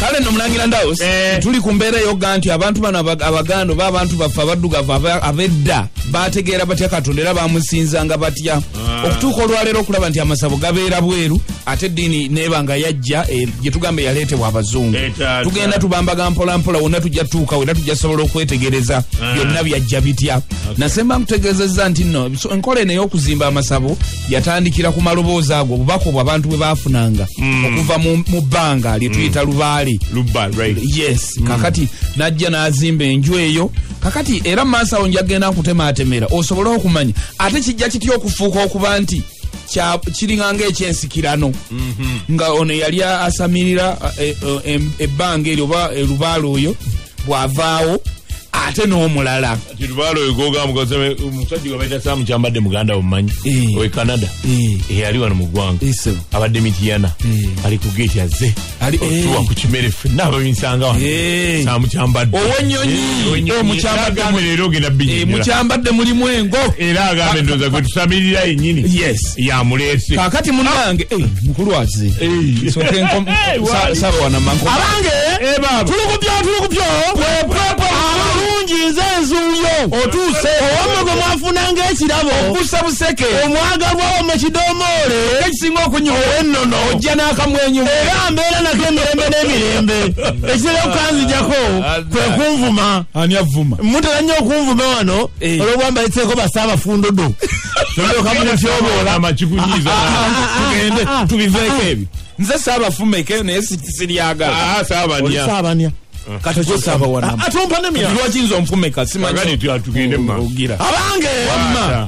kale no mulangira ndawo tuli kumbeera yoga nti abantu bano abagando b'abantu baffe abaddugavu abedda bategeera batya Katonda era bamusinzanga batya okutuuka olwaleero okulaba nti amasabo gabeera bweru ate eddiini neebanga yajja gye tugambe yaleetebwa abazungu tugenda tubambaga mpola mpola wonna tujja tuuka wena tujja sobola okwetegereza byonna byajja bitya nasemba nkutegeezezza nti nno enkola eno ey'okuzimba amasabo yatandikira ku maloboozi ago obubaka obwo abantu bwe baafunanga okuva mu bbanga lye tuyita lubaale yes kakati najja n'azimba enju eyo kakati era maaso awo njagenda nkutematemera osobole okumanya ate kijja kitya okufuuka okuba nti kiringanga ekyensikirano nga ono yali asamirira ebbanga eryo oba lubaale oyo bw'avaawo ate n'omulala lubaale oyo gogamugaza omusajja gwabaita Sam Kyambadde muganda omumanyi owe Canada ali wano mu ggwanga abadde Mitiyana ali ku geeti azze tuwa ku kimere ffenna ababinsanga wano Sam Kyambadde ow'ennyonyi Mukyambadde mulimu engo era agambe ndowooza gwe tusamirira yennyini yamuleese kaakati munnange mukulu azze saba wanamanko abange tulukupyo nze enzuuyo otuuse owamwe gwe mwafunanga ekirabo okussa buseke omwagalwawo mu kidomoole ekisinga okunywa ennono ojja n'akamwenyu era mbeera nako emirembe n'emirembe ekitera okukanzijako kwe kunvuma ani avuma mutera nnyo okunvuma wano olw'obwambalitseko basaabafundodo okamunetyoboola amakikunyiza tugende tubiveeko ebyo nze saabafumeke naye siryagala saabanya katojo saba wana atompa nemya lwachinzo mfumeka simanyi tugende mmagira abange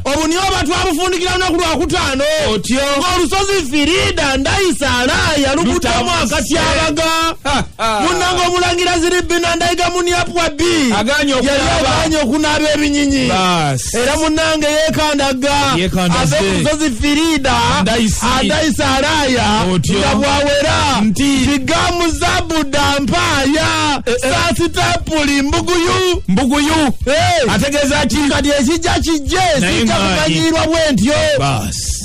obuniyo abantu abufundikira na kulwa kutano otyo olusozi Firida Ndayisala lukutamu akati abaga munango mulangira ziri bina ndayiga muniapwa B aganyo kunaba ebinyinyi era munange yekandaga olusozi Firida Ndayisala nga bwawera tigamu zabuda mpaya Sasitapuli mbuguyu ategeeza ki kati ekijja kijje sijja kumanyirwa bwentyo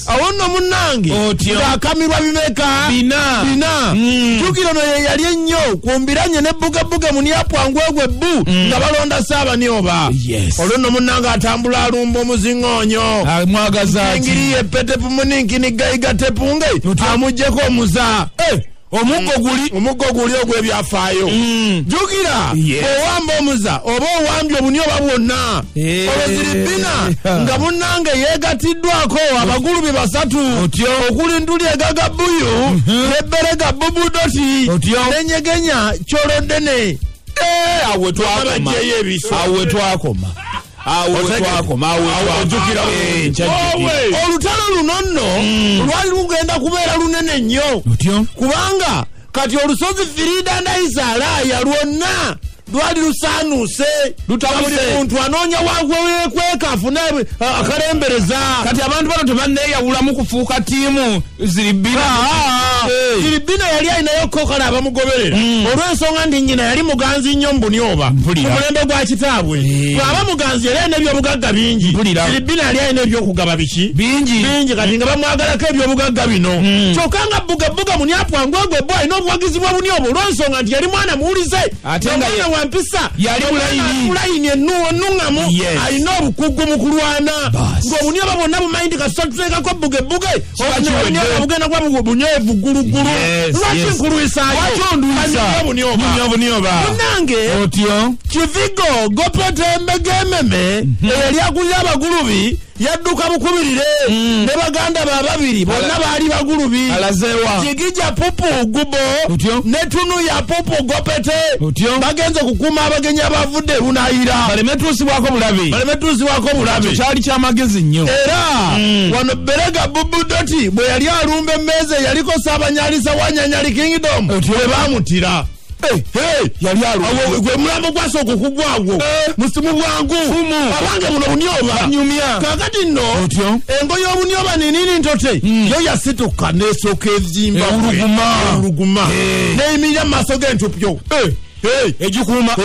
awo nno munnange ng'akamirwa bimeka bina jukira no yeyali ennyo kumbiranye ne bugebuge muniapwangwegwe bbu nga balonda Saabanyoba olwo nno munnange atambula alumba omuziŋoonyo mwagaza engiri epete pumunikini gayiga tepunge amuggyeko omuza omuggo guli ogw'ebyafaayo jukira owamba omuza oba owambye obunyoba bwonna olweziribina nga munnange yeegatiddwako abagulubi basatu okuli Nduli Egaga Bbuyu nebberega Bubudoti nenyegenya Kyolodene awe twakoma olutalo luno nno lwali lugenda kubeera lunene nnyo kubanga kati olusozi Firida Ndayisala lwonna lwali lusaanuse buli muntu anoonya wagwekweka afune akalembereza kati abantu bano tebanneeyawulamu kufuuka tiimu Ziribina yali alinayo kokala abamugoberera olw'ensonga ndi nyina yali muganzi nnyo mbunyoba ku mulembe gwa kitaabwe bw'aba muganzi yali alina ebyobugagga bingi Ziribina yali alina ebyokugaba biki bingi kati nga bamwagalako ebyobugagga bino kyokka nga bugabuga muniapwangwegwe bwo alina obuwagizi bwa bunyoba olw'ensonga nti yali mwana muwulize ate nga mpisa yali mulayini ennuŋŋamu alina obukugu mu kulwana ng'obunyoba bwonna bumanyi nti kasituteekako bugebuge bugenda kuba bunyeevu gulugulu lwaki nkulwisaayo bunyoba munange Kivigo Gopetembegememe eyali agulira abagulubi yadduka bukubirire ne baganda ba babiri bonna baali bagulubi Jigija Pupu Gubo ne Tunu ya Pupu Gopete bagenze kukuuma abagenyi abavudde Lunayira balemetuusibwako bulabe kyali kyamagezi nnyo era wano Berega Bubudoti bwe yali alumba emmeeza yaliko Saabanyalisa wa Nyanyali Kingdom bwe baamutira yali gwe mulambo gwasooka okugwawo musimu bwangu abange buno bunyoba nyumya kakati nno engo y'obunyoba ninini ntote yo yasituka n'esooka ezimba uluguma n'eyimirira mu maaso g'entupyo ejikuuma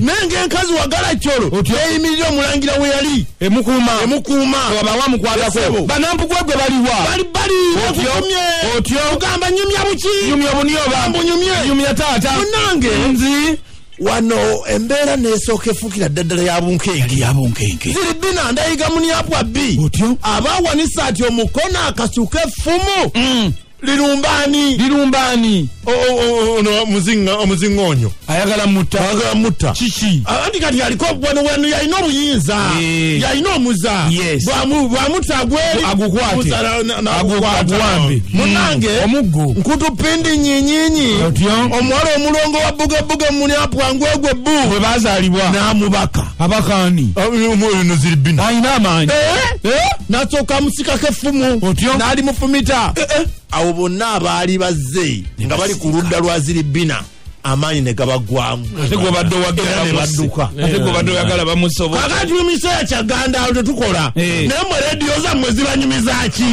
nenge enkazi wagala kyolo eyimirira omulangira we yali emukuuma wabawa mukwatako banampugwe gwe baliwa otyo ugamba nyumya buki nyumya taata munange nzi wano embeera nesooka efukira ddala ya bunkenke Ziribina ndayiga muniapwa B abawanisa ati omukono akasuka effumu lirumbani omuzingonyo ayagala mutta kiki andi kati aliko wano yalina obuyinza yalina omuza bwamutagwe agukwate aguwambe munange omuggo nkutupindi nyinyinyi omuwala omulongo wa bugebuge muniapwa ngwegwe bbu bwe bazaalibwa namubaka abakani no Ziribina ayina amaanyi nasooka musikako effumu n'ali mufumita awo bonna abaali bazze nga bali ku ludda lwa Ziribina amaanyi ne gabagwamu ate gwe badde oyagala bamusobola kakati mu miseera kyaganda tetukola naye mu rediyo zammwe zibanyumiza ki